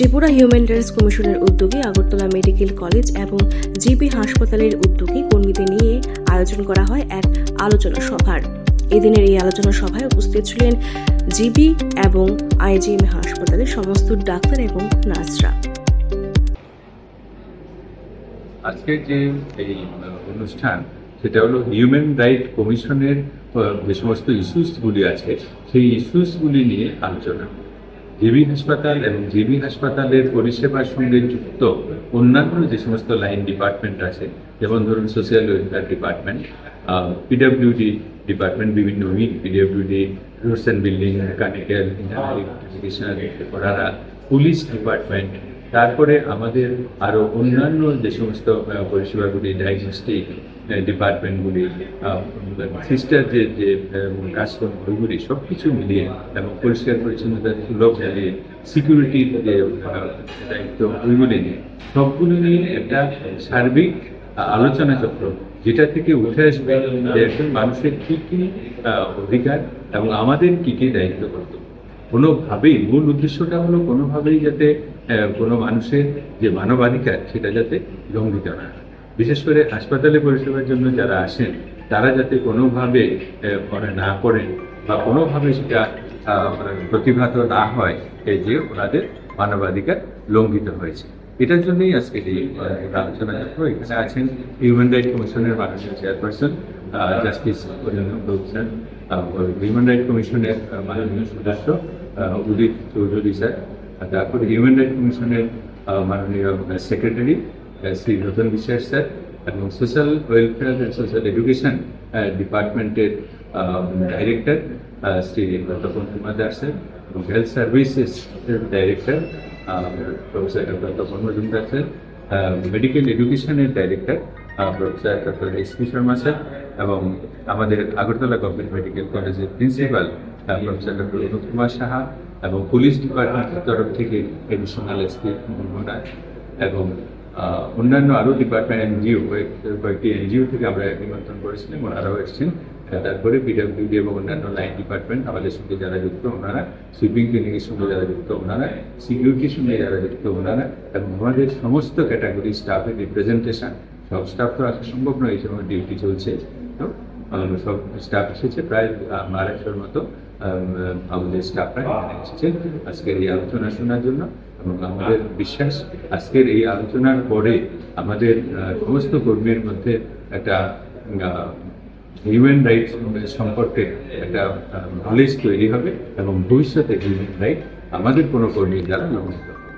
Tripura human rights কমিশনের উদ্যোগে Agartala medical college এবং জিবি হাসপাতালের উদ্যোগে কর্মীদের নিয়ে আয়োজন করা হয় এক আলোচনা সভার। এদিনের এই আলোচনা সভায় উপস্থিত ছিলেন জিবি এবং আইজিএম হাসপাতালের সমস্ত ডাক্তার এবং নার্সরা। আজকের যে এই অনুষ্ঠান সেটা হলো হিউম্যান রাইট কমিশনের যে সমস্ত ইস্যুসগুলি আছে সেই ইস্যুসগুলি নিয়ে আলোচনা। জিবি হাসপাতাল এবং জিবি হাসপাতালের পরিষেবার সঙ্গে যুক্ত অন্যান্য যে সমস্ত লাইন ডিপার্টমেন্ট আছে, যেমন ধরুন social welfare department, PWD department, বিভিন্ন wing, PWD, roads and building, mechanical, engineering, educational, ওনারা পুলিশ ডিপার্টমেন্ট, তারপরে আমাদের আরও অন্যান্য যে সমস্ত পরিষেবাগুলি, ডায়াগনস্টিক ডিপার্টমেন্টগুলি, সিস্টার যে কাজকর্মগুলি সব কিছু মিলিয়ে এবং পরিষ্কার পরিচ্ছন্নতা সুলভ মিলিয়ে সিকিউরিটির যে দায়িত্ব ওইগুলি নিয়ে সবগুলো নিয়ে একটা সার্বিক আলোচনা চক্র, যেটা থেকে উঠে আসবে যে একজন মানুষের কী কী অধিকার এবং আমাদের কী কী দায়িত্ব কর্তব্য। কোনোভাবেই মূল উদ্দেশ্যটা হলো কোনোভাবেই যাতে কোনো মানুষের যে মানবাধিকার সেটা যাতে লঙ্ঘিত না হয়। বিশেষ করে হাসপাতালে পরিষেবার জন্য যারা আসেন তারা যাতে কোনোভাবে মনে না করেন বা কোনোভাবে সেটা প্রতিভাত না হয় যে ওনাদের মানবাধিকার লঙ্ঘিত হয়েছে। এটার জন্যই আজকে এই আলোচনা চক্র। এখানে আছেন হিউম্যান রাইট কমিশনের মাননীয় chairperson justice sir, human right কমিশনের মাননীয় সদস্য উদিত চৌধুরী স্যার, তারপরে হিউম্যান রাইট কমিশনের মাননীয় সেক্রেটারি শ্রী রতন বিশ্বাস স্যার, এবং social welfare and social education ডিপার্টমেন্টের ডাইরেক্টর শ্রী তপন কুমার দাস স্যার, এবং health services director professor doctor Tapan Majumdar sir, medical এডুকেশনের director professor doctor S P. Sharma sir, এবং আমাদের আগরতলা গভর্নমেন্ট মেডিকেল কলেজের principal professor doctor Anup Kumar Saha, এবং পুলিশ ডিপার্টমেন্টের তরফ থেকে এডিশনাল এসপি মোহাম্মদ, এবং অন্যান্য আরও ডিপার্টমেন্ট এনজিও, কয়েকটি এনজিও থেকে আমরা নিমন্ত্রণ করেছিলাম, ওনারাও এসেছেন। তারপরে পিডব্লিউডি এবং অন্যান্য লাইন ডিপার্টমেন্ট আমাদের সঙ্গে যারা যুক্ত ওনারা, সুইপিং ক্লিনিকের সঙ্গে যারা যুক্ত ওনারা, সিকিউরিটির সঙ্গে যারা যুক্ত ওনারা, এবং আমাদের সমস্ত ক্যাটাগরি স্টাফের রিপ্রেজেন্টেশন। সব স্টাফ তো আসা সম্ভব নয়, এই সময় ডিউটি চলছে, তো সব স্টাফ এসেছে, প্রায় 250 মতো আমাদের স্টাফরা এখানে এসেছেন আজকের এই আলোচনা শোনার জন্য। এবং আমাদের বিশ্বাস আজকের এই আলোচনার পরে আমাদের সমস্ত কর্মীর মধ্যে একটা হিউম্যান রাইটস সম্পর্কে একটা নলেজ তৈরি হবে, এবং ভবিষ্যতে হিউম্যান রাইট আমাদের কোনো কর্মীর দ্বারা লঙ্ঘিত হবে।